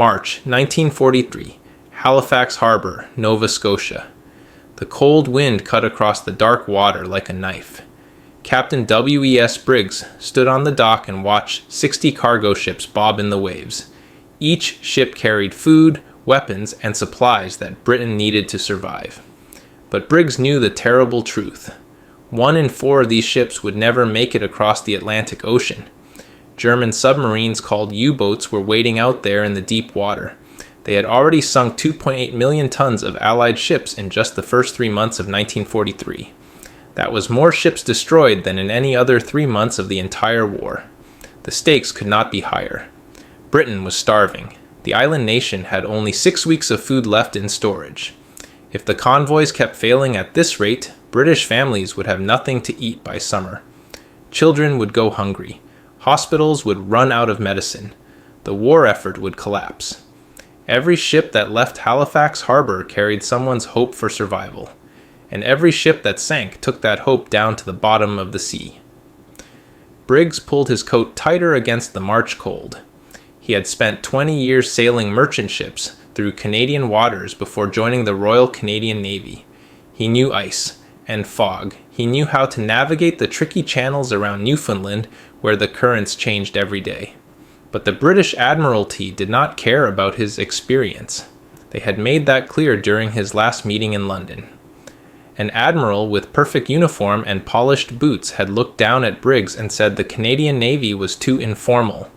March 1943, Halifax Harbor, Nova Scotia. The cold wind cut across the dark water like a knife. Captain W.E.S. Briggs stood on the dock and watched 60 cargo ships bob in the waves. Each ship carried food, weapons, and supplies that Britain needed to survive. But Briggs knew the terrible truth. 1 in 4 of these ships would never make it across the Atlantic Ocean. German submarines called U-boats were waiting out there in the deep water. They had already sunk 2.8 million tons of Allied ships in just the first 3 months of 1943. That was more ships destroyed than in any other 3 months of the entire war. The stakes could not be higher. Britain was starving. The island nation had only 6 weeks of food left in storage. If the convoys kept failing at this rate, British families would have nothing to eat by summer. Children would go hungry. Hospitals would run out of medicine. The war effort would collapse. Every ship that left Halifax Harbor carried someone's hope for survival. And every ship that sank took that hope down to the bottom of the sea. Briggs pulled his coat tighter against the March cold. He had spent 20 years sailing merchant ships through Canadian waters before joining the Royal Canadian Navy. He knew ice and fog. He knew how to navigate the tricky channels around Newfoundland where the currents changed every day. But the British Admiralty did not care about his experience. They had made that clear during his last meeting in London. An admiral with perfect uniform and polished boots had looked down at Briggs and said the Canadian Navy was too informal,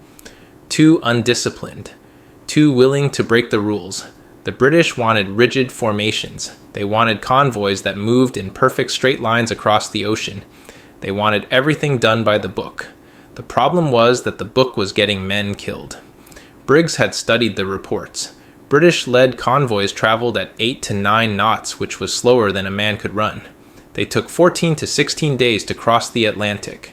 too undisciplined, too willing to break the rules. The British wanted rigid formations. They wanted convoys that moved in perfect straight lines across the ocean. They wanted everything done by the book. The problem was that the book was getting men killed. Briggs had studied the reports. British-led convoys traveled at 8 to 9 knots, which was slower than a man could run. They took 14 to 16 days to cross the Atlantic.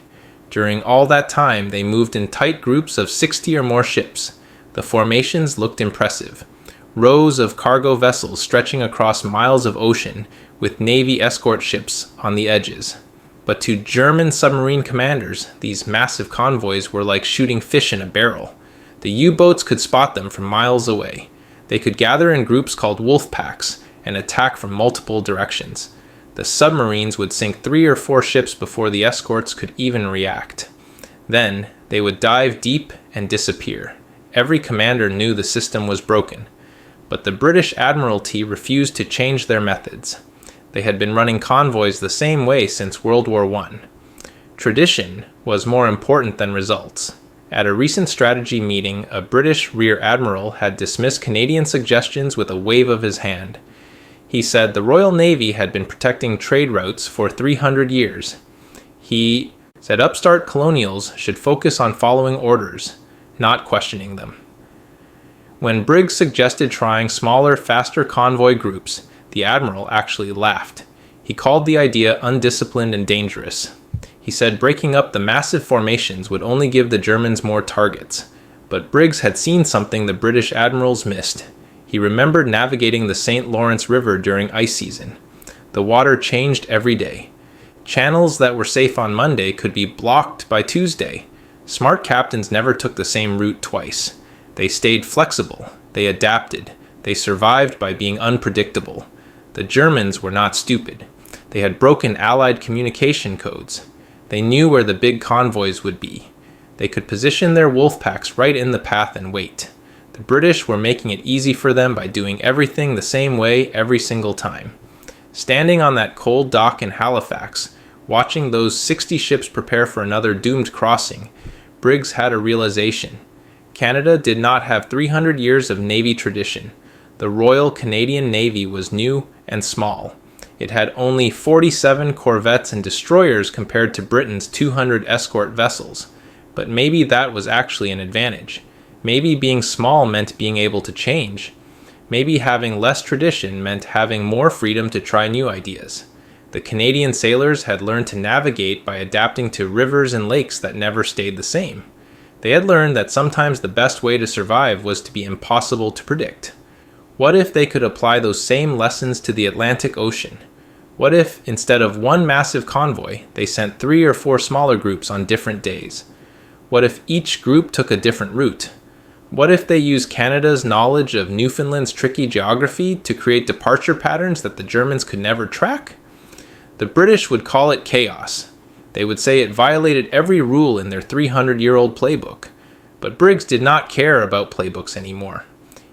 During all that time, they moved in tight groups of 60 or more ships. The formations looked impressive. Rows of cargo vessels stretching across miles of ocean, with Navy escort ships on the edges. But to German submarine commanders, these massive convoys were like shooting fish in a barrel. The U-boats could spot them from miles away. They could gather in groups called wolf packs and attack from multiple directions. The submarines would sink 3 or 4 ships before the escorts could even react. Then, they would dive deep and disappear. Every commander knew the system was broken. But the British Admiralty refused to change their methods. They had been running convoys the same way since World War I. Tradition was more important than results. At a recent strategy meeting, a British Rear Admiral had dismissed Canadian suggestions with a wave of his hand. He said the Royal Navy had been protecting trade routes for 300 years. He said upstart colonials should focus on following orders, not questioning them. When Briggs suggested trying smaller, faster convoy groups, the Admiral actually laughed. He called the idea undisciplined and dangerous. He said breaking up the massive formations would only give the Germans more targets. But Briggs had seen something the British admirals missed. He remembered navigating the St. Lawrence River during ice season. The water changed every day. Channels that were safe on Monday could be blocked by Tuesday. Smart captains never took the same route twice. They stayed flexible. They adapted. They survived by being unpredictable. The Germans were not stupid. They had broken Allied communication codes. They knew where the big convoys would be. They could position their wolf packs right in the path and wait. The British were making it easy for them by doing everything the same way every single time. Standing on that cold dock in Halifax, watching those 60 ships prepare for another doomed crossing, Briggs had a realization. Canada did not have 300 years of Navy tradition. The Royal Canadian Navy was new and small. It had only 47 corvettes and destroyers compared to Britain's 200 escort vessels. But maybe that was actually an advantage. Maybe being small meant being able to change. Maybe having less tradition meant having more freedom to try new ideas. The Canadian sailors had learned to navigate by adapting to rivers and lakes that never stayed the same. They had learned that sometimes the best way to survive was to be impossible to predict. What if they could apply those same lessons to the Atlantic Ocean? What if, instead of one massive convoy, they sent 3 or 4 smaller groups on different days? What if each group took a different route? What if they use Canada's knowledge of Newfoundland's tricky geography to create departure patterns that the Germans could never track? The British would call it chaos. They would say it violated every rule in their 300-year-old playbook. But Briggs did not care about playbooks anymore.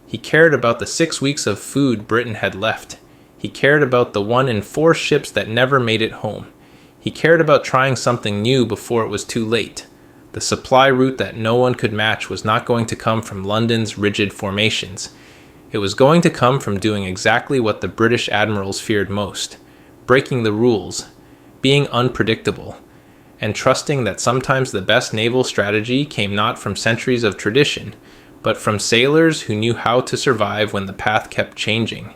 He cared about the 6 weeks of food Britain had left. He cared about the 1 in 4 ships that never made it home. He cared about trying something new before it was too late. The supply route that no one could match was not going to come from London's rigid formations. It was going to come from doing exactly what the British admirals feared most: breaking the rules, being unpredictable, and trusting that sometimes the best naval strategy came not from centuries of tradition, but from sailors who knew how to survive when the path kept changing.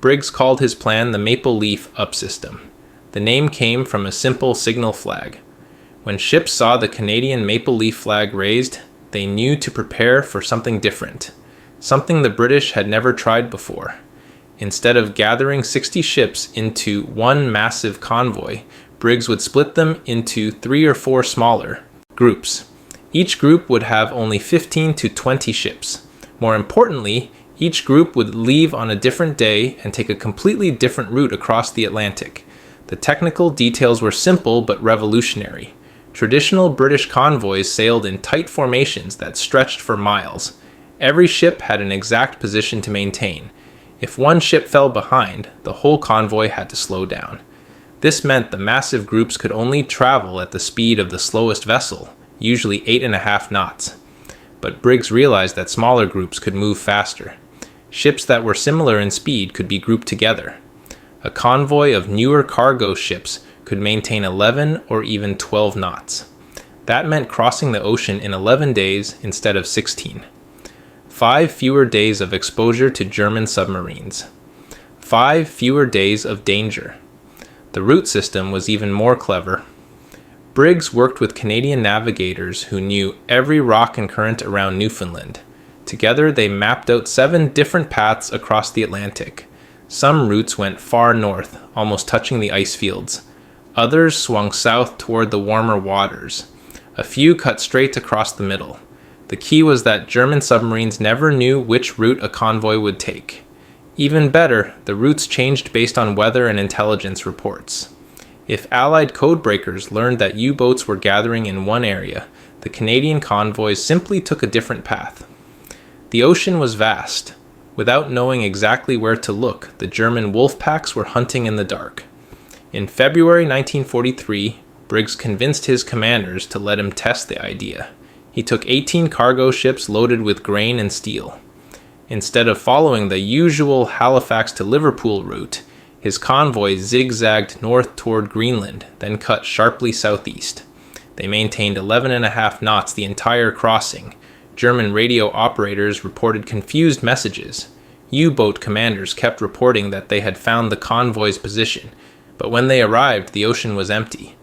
Briggs called his plan the Maple Leaf Up System. The name came from a simple signal flag. When ships saw the Canadian maple leaf flag raised, they knew to prepare for something different, something the British had never tried before. Instead of gathering 60 ships into one massive convoy, Briggs would split them into 3 or 4 smaller groups. Each group would have only 15 to 20 ships. More importantly, each group would leave on a different day and take a completely different route across the Atlantic. The technical details were simple but revolutionary. Traditional British convoys sailed in tight formations that stretched for miles. Every ship had an exact position to maintain. If one ship fell behind, the whole convoy had to slow down. This meant the massive groups could only travel at the speed of the slowest vessel, usually 8.5 knots. But Briggs realized that smaller groups could move faster. Ships that were similar in speed could be grouped together. A convoy of newer cargo ships could maintain 11 or even 12 knots. That meant crossing the ocean in 11 days instead of 16. 5 fewer days of exposure to German submarines. 5 fewer days of danger. The route system was even more clever. Briggs worked with Canadian navigators who knew every rock and current around Newfoundland. Together they mapped out 7 different paths across the Atlantic. Some routes went far north, almost touching the ice fields. Others swung south toward the warmer waters. A few cut straight across the middle. The key was that German submarines never knew which route a convoy would take. Even better, the routes changed based on weather and intelligence reports. If Allied codebreakers learned that U-boats were gathering in one area, the Canadian convoys simply took a different path. The ocean was vast. Without knowing exactly where to look, the German wolf packs were hunting in the dark. In February 1943, Briggs convinced his commanders to let him test the idea. He took 18 cargo ships loaded with grain and steel. Instead of following the usual Halifax to Liverpool route, his convoy zigzagged north toward Greenland, then cut sharply southeast. They maintained 11.5 knots the entire crossing. German radio operators reported confused messages. U-boat commanders kept reporting that they had found the convoy's position, but when they arrived, the ocean was empty.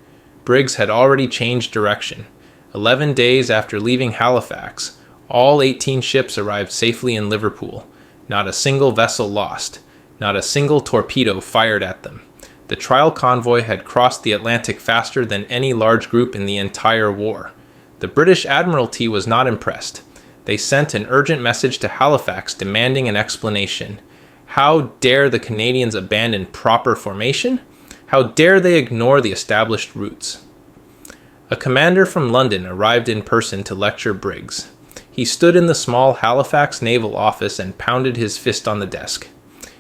Briggs had already changed direction. 11 days after leaving Halifax, all 18 ships arrived safely in Liverpool. Not a single vessel lost. Not a single torpedo fired at them. The trial convoy had crossed the Atlantic faster than any large group in the entire war. The British Admiralty was not impressed. They sent an urgent message to Halifax demanding an explanation. How dare the Canadians abandon proper formation? How dare they ignore the established routes? A commander from London arrived in person to lecture Briggs. He stood in the small Halifax naval office and pounded his fist on the desk.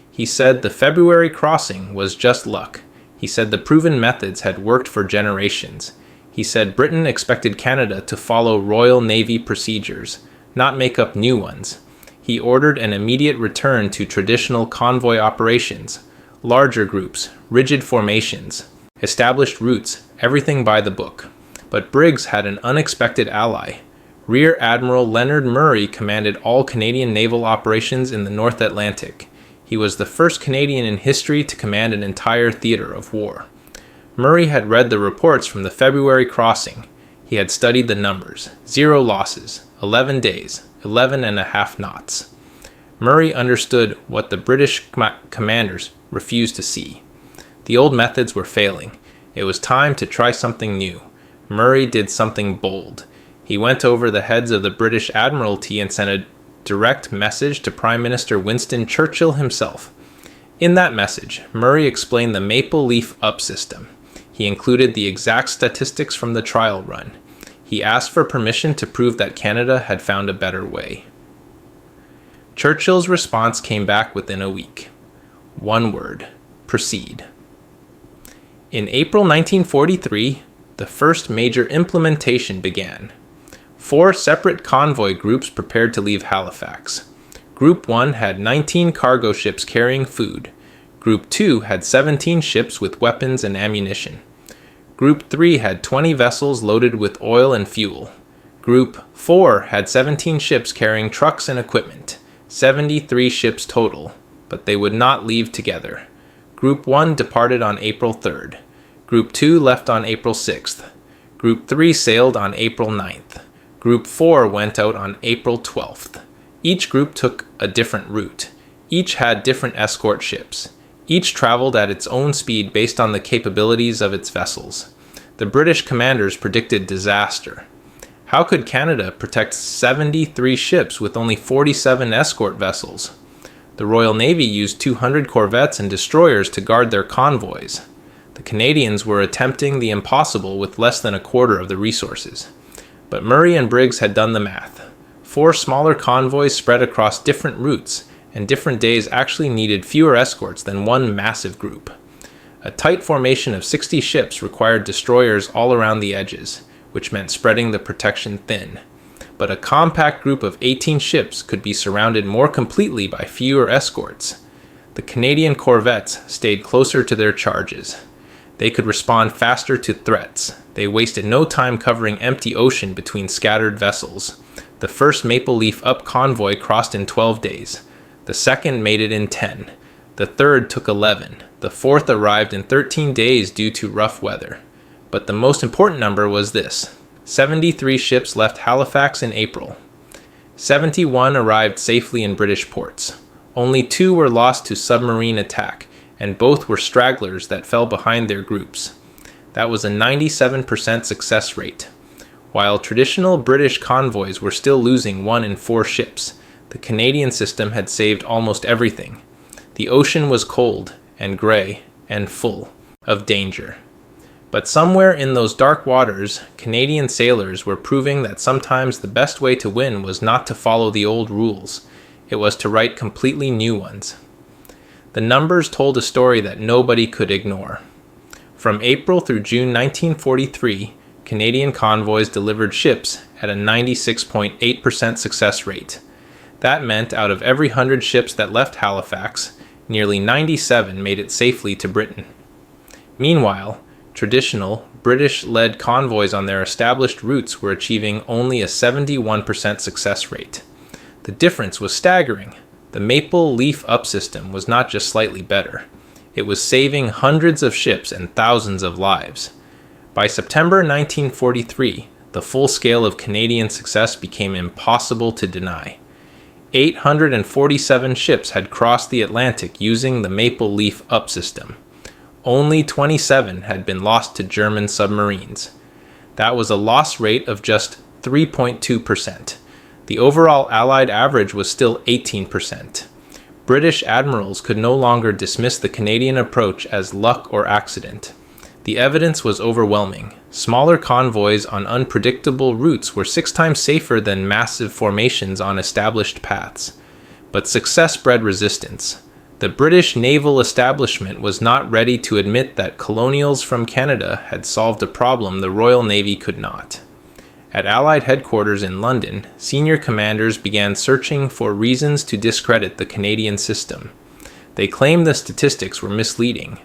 He said the February crossing was just luck. He said the proven methods had worked for generations. He said Britain expected Canada to follow Royal Navy procedures, not make up new ones. He ordered an immediate return to traditional convoy operations, larger groups, rigid formations, established routes, everything by the book. But Briggs had an unexpected ally. Rear Admiral Leonard Murray commanded all Canadian naval operations in the North Atlantic. He was the first Canadian in history to command an entire theater of war. Murray had read the reports from the February crossing. He had studied the numbers. 0 losses, 11 days, 11.5 knots. Murray understood what the British commanders refused to see. The old methods were failing. It was time to try something new. Murray did something bold. He went over the heads of the British Admiralty and sent a direct message to Prime Minister Winston Churchill himself. In that message, Murray explained the Maple Leaf Up system. He included the exact statistics from the trial run. He asked for permission to prove that Canada had found a better way. Churchill's response came back within a week. One word: proceed. In April 1943, the first major implementation began. 4 separate convoy groups prepared to leave Halifax. Group 1 had 19 cargo ships carrying food. Group 2 had 17 ships with weapons and ammunition. Group 3 had 20 vessels loaded with oil and fuel. Group 4 had 17 ships carrying trucks and equipment, 73 ships total, but they would not leave together. Group 1 departed on April 3rd. Group 2 left on April 6th. Group 3 sailed on April 9th. Group 4 went out on April 12th. Each group took a different route. Each had different escort ships. Each traveled at its own speed based on the capabilities of its vessels. The British commanders predicted disaster. How could Canada protect 73 ships with only 47 escort vessels? The Royal Navy used 200 corvettes and destroyers to guard their convoys. The Canadians were attempting the impossible with less than a quarter of the resources. But Murray and Briggs had done the math. 4 smaller convoys spread across different routes, and different days actually needed fewer escorts than one massive group. A tight formation of 60 ships required destroyers all around the edges, which meant spreading the protection thin. But a compact group of 18 ships could be surrounded more completely by fewer escorts. The Canadian corvettes stayed closer to their charges. They could respond faster to threats. They wasted no time covering empty ocean between scattered vessels. The first Maple Leaf Up convoy crossed in 12 days. The second made it in 10. The third took 11. The fourth arrived in 13 days due to rough weather. But the most important number was this: 73 ships left Halifax in April. 71 arrived safely in British ports. Only 2 were lost to submarine attack, and both were stragglers that fell behind their groups. That was a 97% success rate. While traditional British convoys were still losing 1 in 4 ships, the Canadian system had saved almost everything. The ocean was cold and gray and full of danger. But somewhere in those dark waters, Canadian sailors were proving that sometimes the best way to win was not to follow the old rules. It was to write completely new ones. The numbers told a story that nobody could ignore. From April through June 1943, Canadian convoys delivered ships at a 96.8% success rate. That meant out of every 100 ships that left Halifax, nearly 97 made it safely to Britain. Meanwhile, traditional, British-led convoys on their established routes were achieving only a 71% success rate. The difference was staggering. The Maple Leaf Up system was not just slightly better. It was saving hundreds of ships and thousands of lives. By September 1943, the full scale of Canadian success became impossible to deny. 847 ships had crossed the Atlantic using the Maple Leaf Up system. Only 27 had been lost to German submarines. That was a loss rate of just 3.2%. The overall Allied average was still 18%. British admirals could no longer dismiss the Canadian approach as luck or accident. The evidence was overwhelming. Smaller convoys on unpredictable routes were 6 times safer than massive formations on established paths. But success bred resistance. The British naval establishment was not ready to admit that colonials from Canada had solved a problem the Royal Navy could not. At Allied headquarters in London, senior commanders began searching for reasons to discredit the Canadian system. They claimed the statistics were misleading.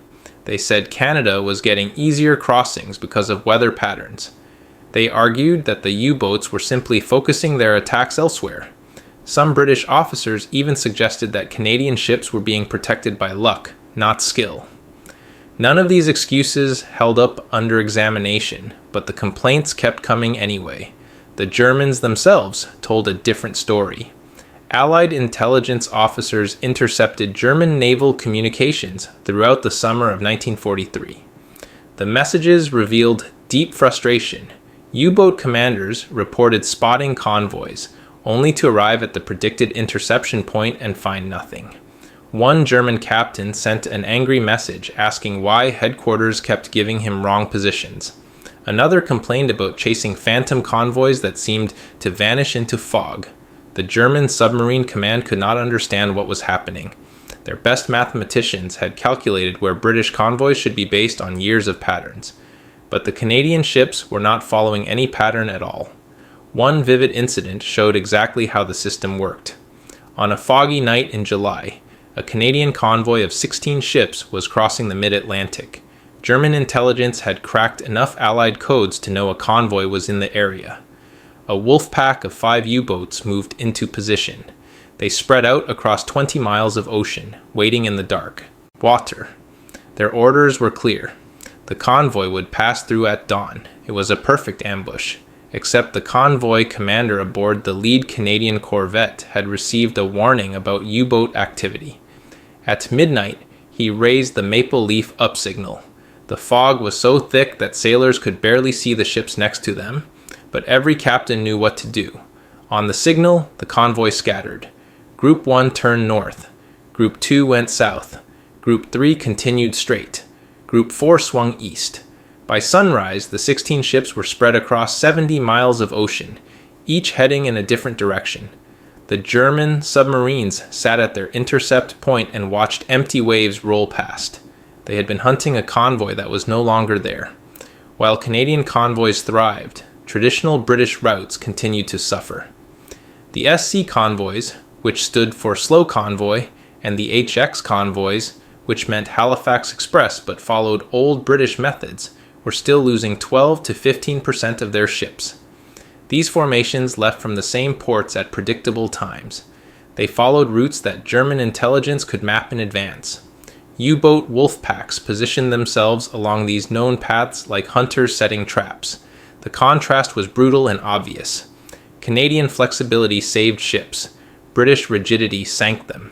They said Canada was getting easier crossings because of weather patterns. They argued that the U-boats were simply focusing their attacks elsewhere. Some British officers even suggested that Canadian ships were being protected by luck, not skill. None of these excuses held up under examination, but the complaints kept coming anyway. The Germans themselves told a different story. Allied intelligence officers intercepted German naval communications throughout the summer of 1943. The messages revealed deep frustration. U-boat commanders reported spotting convoys, only to arrive at the predicted interception point and find nothing. One German captain sent an angry message asking why headquarters kept giving him wrong positions. Another complained about chasing phantom convoys that seemed to vanish into fog. The German submarine command could not understand what was happening. Their best mathematicians had calculated where British convoys should be based on years of patterns. But the Canadian ships were not following any pattern at all. One vivid incident showed exactly how the system worked. On a foggy night in July, a Canadian convoy of 16 ships was crossing the mid-Atlantic. German intelligence had cracked enough Allied codes to know a convoy was in the area. A wolf pack of 5 U-boats moved into position. They spread out across 20 miles of ocean, waiting in the dark. Water. Their orders were clear. The convoy would pass through at dawn. It was a perfect ambush, except the convoy commander aboard the lead Canadian corvette had received a warning about U-boat activity. At midnight, he raised the Maple Leaf up signal. The fog was so thick that sailors could barely see the ships next to them, but every captain knew what to do. On the signal, the convoy scattered. Group 1 turned north. Group 2 went south. Group 3 continued straight. Group 4 swung east. By sunrise, the 16 ships were spread across 70 miles of ocean, each heading in a different direction. The German submarines sat at their intercept point and watched empty waves roll past. They had been hunting a convoy that was no longer there. While Canadian convoys thrived, traditional British routes continued to suffer. The SC convoys, which stood for slow convoy, and the HX convoys, which meant Halifax Express but followed old British methods, were still losing 12 to 15% of their ships. These formations left from the same ports at predictable times. They followed routes that German intelligence could map in advance. U-boat wolf packs positioned themselves along these known paths like hunters setting traps. The contrast was brutal and obvious. Canadian flexibility saved ships. British rigidity sank them.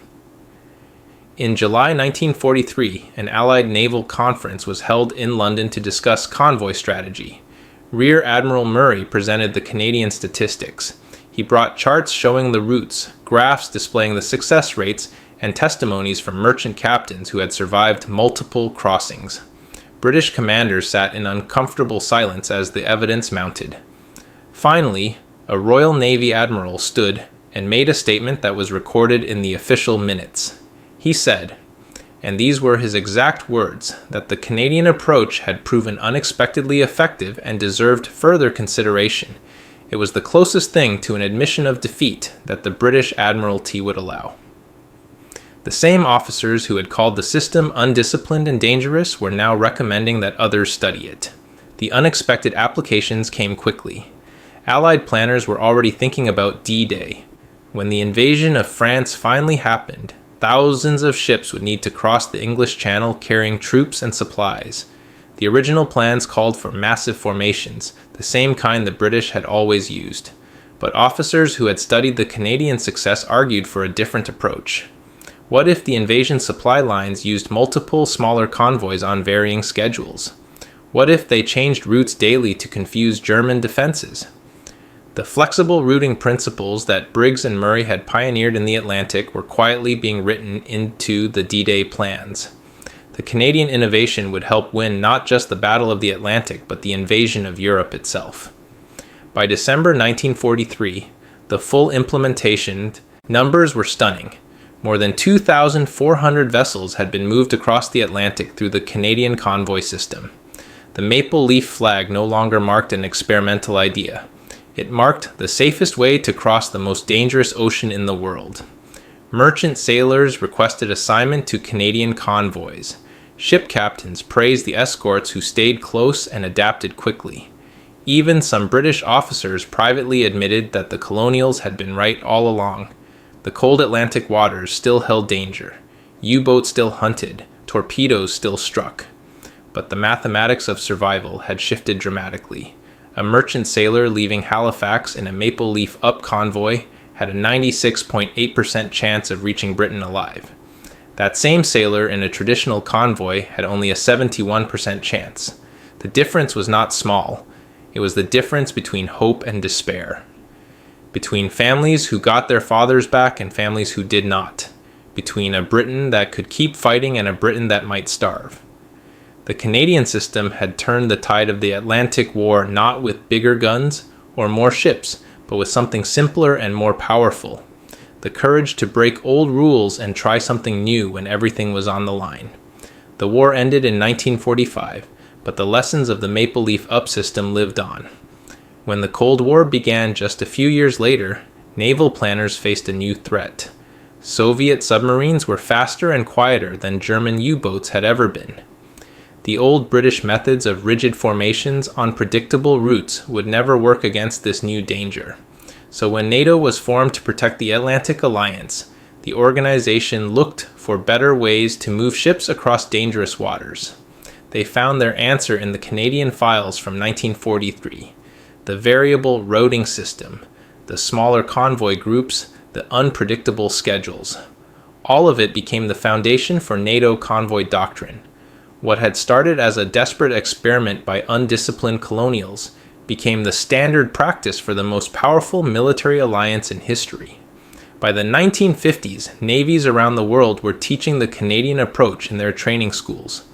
In July 1943, an Allied naval conference was held in London to discuss convoy strategy. Rear Admiral Murray presented the Canadian statistics. He brought charts showing the routes, graphs displaying the success rates, and testimonies from merchant captains who had survived multiple crossings. British commanders sat in uncomfortable silence as the evidence mounted. Finally, a Royal Navy admiral stood and made a statement that was recorded in the official minutes. He said, and these were his exact words, that the Canadian approach had proven unexpectedly effective and deserved further consideration. It was the closest thing to an admission of defeat that the British Admiralty would allow. The same officers who had called the system undisciplined and dangerous were now recommending that others study it. The unexpected applications came quickly. Allied planners were already thinking about D-Day. When the invasion of France finally happened, thousands of ships would need to cross the English Channel carrying troops and supplies. The original plans called for massive formations, the same kind the British had always used. But officers who had studied the Canadian success argued for a different approach. What if the invasion supply lines used multiple smaller convoys on varying schedules? What if they changed routes daily to confuse German defenses? The flexible routing principles that Briggs and Murray had pioneered in the Atlantic were quietly being written into the D-Day plans. The Canadian innovation would help win not just the Battle of the Atlantic, but the invasion of Europe itself. By December 1943, the full implementation numbers were stunning. More than 2,400 vessels had been moved across the Atlantic through the Canadian convoy system. The maple leaf flag no longer marked an experimental idea. It marked the safest way to cross the most dangerous ocean in the world. Merchant sailors requested assignment to Canadian convoys. Ship captains praised the escorts who stayed close and adapted quickly. Even some British officers privately admitted that the colonials had been right all along. The cold Atlantic waters still held danger. U-boats still hunted. Torpedoes still struck. But the mathematics of survival had shifted dramatically. A merchant sailor leaving Halifax in a Maple Leaf Up convoy had a 96.8% chance of reaching Britain alive. That same sailor in a traditional convoy had only a 71% chance. The difference was not small. It was the difference between hope and despair. Between families who got their fathers back and families who did not. Between a Britain that could keep fighting and a Britain that might starve. The Canadian system had turned the tide of the Atlantic War not with bigger guns or more ships, but with something simpler and more powerful. The courage to break old rules and try something new when everything was on the line. The war ended in 1945, but the lessons of the Maple Leaf Up system lived on. When the Cold War began just a few years later, naval planners faced a new threat. Soviet submarines were faster and quieter than German U-boats had ever been. The old British methods of rigid formations on predictable routes would never work against this new danger. So when NATO was formed to protect the Atlantic Alliance, the organization looked for better ways to move ships across dangerous waters. They found their answer in the Canadian files from 1943, the variable routing system, the smaller convoy groups, the unpredictable schedules. All of it became the foundation for NATO convoy doctrine. What had started as a desperate experiment by undisciplined colonials became the standard practice for the most powerful military alliance in history. By the 1950s, navies around the world were teaching the Canadian approach in their training schools.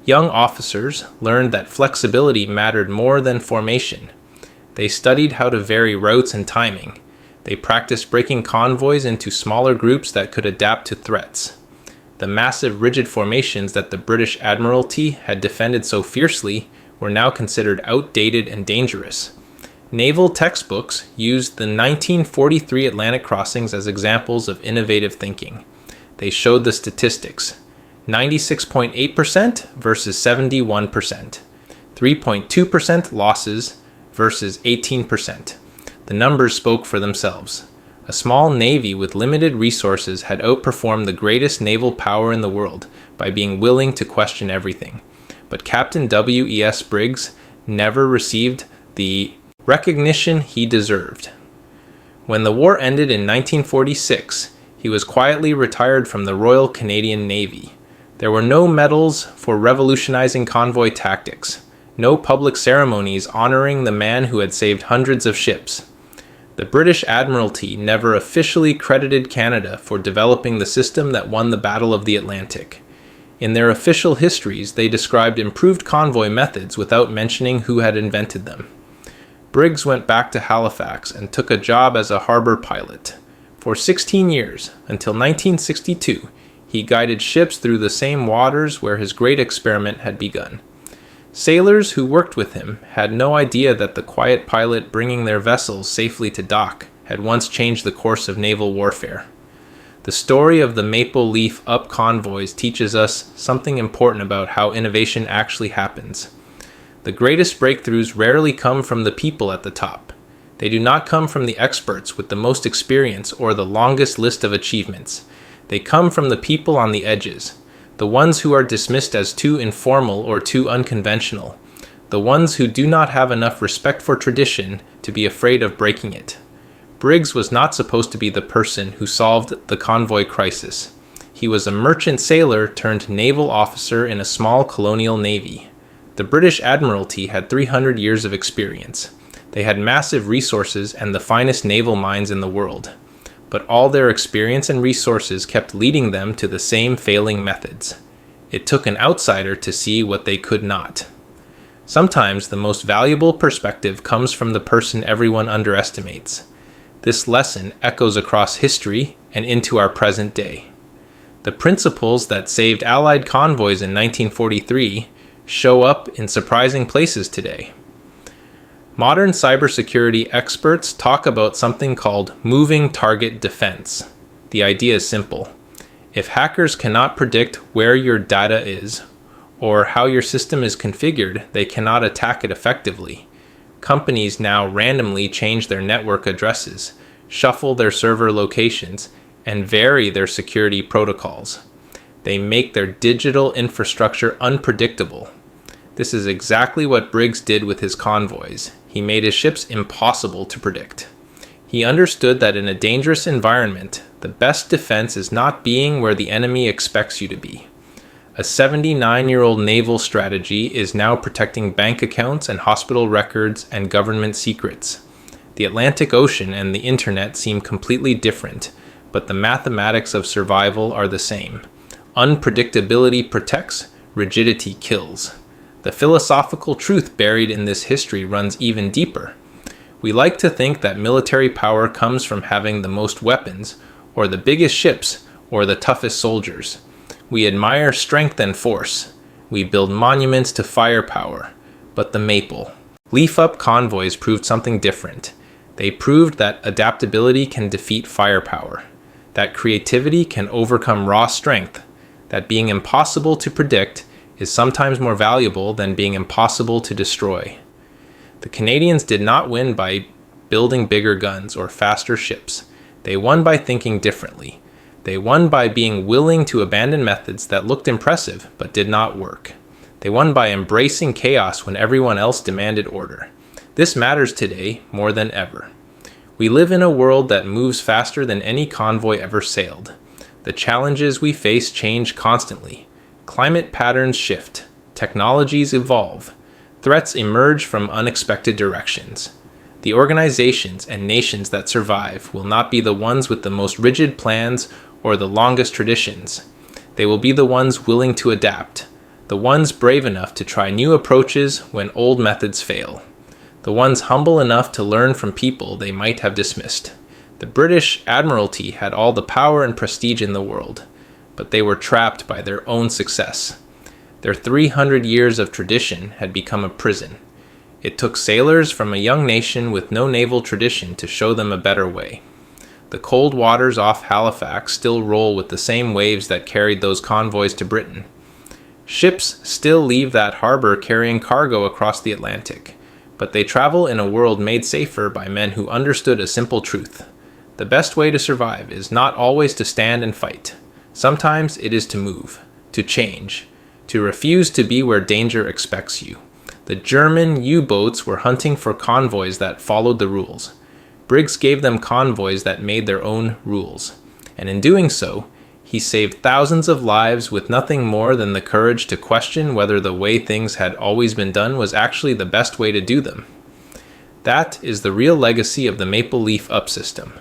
Young officers learned that flexibility mattered more than formation. They studied how to vary routes and timing. They practiced breaking convoys into smaller groups that could adapt to threats. The massive rigid formations that the British Admiralty had defended so fiercely were now considered outdated and dangerous. Naval textbooks used the 1943 Atlantic crossings as examples of innovative thinking. They showed the statistics: 96.8% versus 71%, 3.2% losses versus 18%. The numbers spoke for themselves. A small navy with limited resources had outperformed the greatest naval power in the world by being willing to question everything. But Captain W.E.S. Briggs never received the recognition he deserved. When the war ended in 1946, he was quietly retired from the Royal Canadian Navy. There were no medals for revolutionizing convoy tactics, no public ceremonies honoring the man who had saved hundreds of ships. The British Admiralty never officially credited Canada for developing the system that won the Battle of the Atlantic. In their official histories, they described improved convoy methods without mentioning who had invented them. Briggs went back to Halifax and took a job as a harbor pilot. For 16 years, until 1962, he guided ships through the same waters where his great experiment had begun. Sailors who worked with him had no idea that the quiet pilot bringing their vessels safely to dock had once changed the course of naval warfare. The story of the Maple Leaf Up convoys teaches us something important about how innovation actually happens. The greatest breakthroughs rarely come from the people at the top. They do not come from the experts with the most experience or the longest list of achievements. They come from the people on the edges, the ones who are dismissed as too informal or too unconventional, the ones who do not have enough respect for tradition to be afraid of breaking it. Briggs was not supposed to be the person who solved the convoy crisis. He was a merchant sailor turned naval officer in a small colonial navy. The British Admiralty had 300 years of experience. They had massive resources and the finest naval minds in the world. But all their experience and resources kept leading them to the same failing methods. It took an outsider to see what they could not. Sometimes the most valuable perspective comes from the person everyone underestimates. This lesson echoes across history and into our present day. The principles that saved Allied convoys in 1943 show up in surprising places today. Modern cybersecurity experts talk about something called moving target defense. The idea is simple. If hackers cannot predict where your data is or how your system is configured, they cannot attack it effectively. Companies now randomly change their network addresses, shuffle their server locations, and vary their security protocols. They make their digital infrastructure unpredictable. This is exactly what Briggs did with his convoys. He made his ships impossible to predict. He understood that in a dangerous environment, the best defense is not being where the enemy expects you to be. A 79-year-old naval strategy is now protecting bank accounts and hospital records and government secrets. The Atlantic Ocean and the internet seem completely different, but the mathematics of survival are the same. Unpredictability protects, rigidity kills. The philosophical truth buried in this history runs even deeper. We like to think that military power comes from having the most weapons, or the biggest ships, or the toughest soldiers. We admire strength and force. We build monuments to firepower. But the maple leaf-up convoys proved something different. They proved that adaptability can defeat firepower, that creativity can overcome raw strength, that being impossible to predict is sometimes more valuable than being impossible to destroy. The Canadians did not win by building bigger guns or faster ships. They won by thinking differently. They won by being willing to abandon methods that looked impressive but did not work. They won by embracing chaos when everyone else demanded order. This matters today more than ever. We live in a world that moves faster than any convoy ever sailed. The challenges we face change constantly. Climate patterns shift. Technologies evolve. Threats emerge from unexpected directions. The organizations and nations that survive will not be the ones with the most rigid plans or the longest traditions. They will be the ones willing to adapt, the ones brave enough to try new approaches when old methods fail, the ones humble enough to learn from people they might have dismissed. The British Admiralty had all the power and prestige in the world, but they were trapped by their own success. Their 300 years of tradition had become a prison. It took sailors from a young nation with no naval tradition to show them a better way. The cold waters off Halifax still roll with the same waves that carried those convoys to Britain. Ships still leave that harbor carrying cargo across the Atlantic, but they travel in a world made safer by men who understood a simple truth. The best way to survive is not always to stand and fight. Sometimes it is to move, to change, to refuse to be where danger expects you. The German U-boats were hunting for convoys that followed the rules. Briggs gave them convoys that made their own rules, and in doing so, he saved thousands of lives with nothing more than the courage to question whether the way things had always been done was actually the best way to do them. That is the real legacy of the Maple Leaf Up system.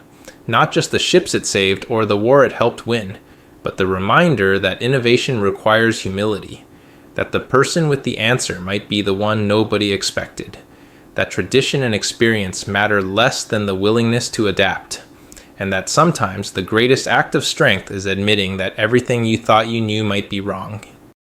Not just the ships it saved or the war it helped win, but the reminder that innovation requires humility, that the person with the answer might be the one nobody expected, that tradition and experience matter less than the willingness to adapt, and that sometimes the greatest act of strength is admitting that everything you thought you knew might be wrong.